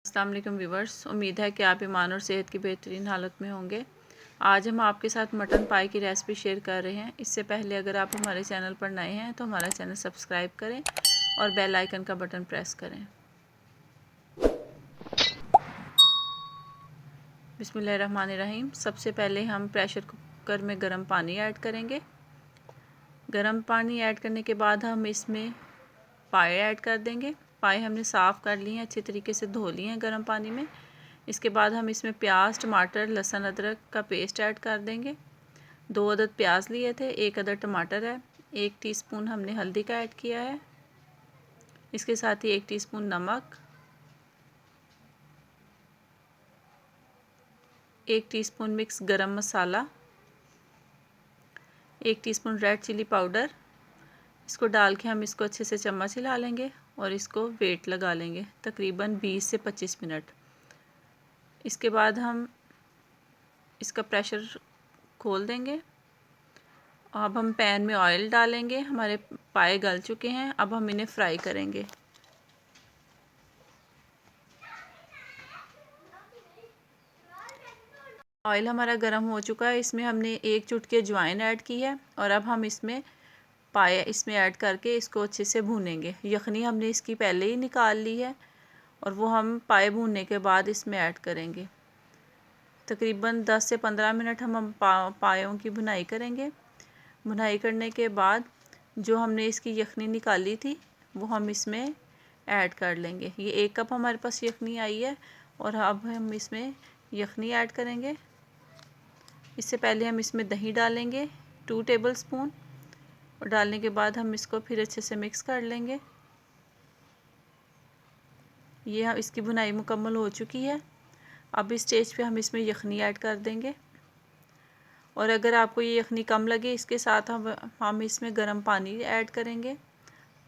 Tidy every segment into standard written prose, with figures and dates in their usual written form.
अस्सलाम वालेकुम व्यूवर्स, उम्मीद है कि आप ईमान और सेहत की बेहतरीन हालत में होंगे। आज हम आपके साथ मटन पाई की रेसिपी शेयर कर रहे हैं। इससे पहले अगर आप हमारे चैनल पर नए हैं तो हमारा चैनल सब्सक्राइब करें और बेल आइकन का बटन प्रेस करें। बिस्मिल्लाहिर्रहमानिर्रहीम। सबसे पहले हम प्रेशर कुकर में गर्म पानी ऐड करेंगे। गर्म पानी ऐड करने के बाद हम इसमें पाए ऐड कर देंगे। पाए हमने साफ़ कर लिए हैं, अच्छे तरीके से धो लिए हैं गर्म पानी में। इसके बाद हम इसमें प्याज, टमाटर, लहसुन, अदरक का पेस्ट ऐड कर देंगे। 2 अदद प्याज लिए थे, 1 अदद टमाटर है, 1 टीस्पून हमने हल्दी का ऐड किया है। इसके साथ ही 1 टीस्पून नमक, 1 टीस्पून मिक्स गरम मसाला, 1 टीस्पून रेड चिली पाउडर। इसको डाल के हम इसको अच्छे से चम्मच हिला लेंगे और इसको वेट लगा लेंगे तकरीबन 20 से 25 मिनट। इसके बाद हम इसका प्रेशर खोल देंगे। अब हम पैन में ऑयल डालेंगे। हमारे पाए गल चुके हैं, अब हम इन्हें फ्राई करेंगे। ऑयल हमारा गर्म हो चुका है, इसमें हमने 1 चुटकी अजवाइन ऐड की है और अब हम इसमें पाए ऐड करके इसको अच्छे से भूनेंगे। यखनी हमने इसकी पहले ही निकाल ली है और वो हम पाए भूनने के बाद इसमें ऐड करेंगे। तकरीबन 10 से 15 मिनट हम पायों की भुनाई करेंगे। भुनाई करने के बाद जो हमने इसकी यखनी निकाली थी वो हम इसमें ऐड कर लेंगे। ये 1 कप हमारे पास यखनी आई है और अब हम इसमें यखनी ऐड करेंगे। इससे पहले हम इसमें दही डालेंगे 2 टेबलस्पून और डालने के बाद हम इसको फिर अच्छे से मिक्स कर लेंगे। ये हम इसकी भुनाई मुकम्मल हो चुकी है। अब इस स्टेज पे हम इसमें यखनी ऐड कर देंगे और अगर आपको ये यखनी कम लगे इसके साथ हम इसमें गर्म पानी ऐड करेंगे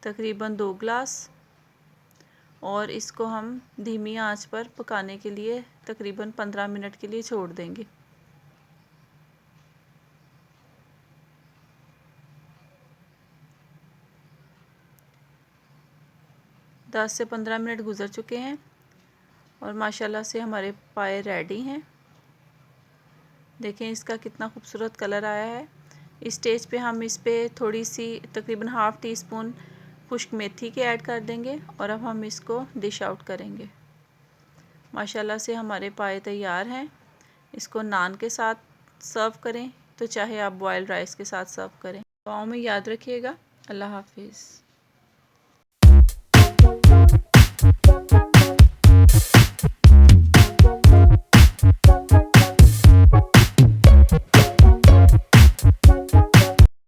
तकरीबन 2 गिलास और इसको हम धीमी आंच पर पकाने के लिए तकरीबन 15 मिनट के लिए छोड़ देंगे। दस से 15 मिनट गुज़र चुके हैं और माशाल्लाह से हमारे पाए रेडी हैं। देखें इसका कितना खूबसूरत कलर आया है। इस स्टेज पे हम इस पे थोड़ी सी तकरीबन ½ टीस्पून खुश्क मेथी के ऐड कर देंगे और अब हम इसको डिश आउट करेंगे। माशाल्लाह से हमारे पाए तैयार हैं। इसको नान के साथ सर्व करें तो चाहे आप बॉयल्ड राइस के साथ सर्व करें। दुआओं में याद रखिएगा। अल्लाह हाफिज़।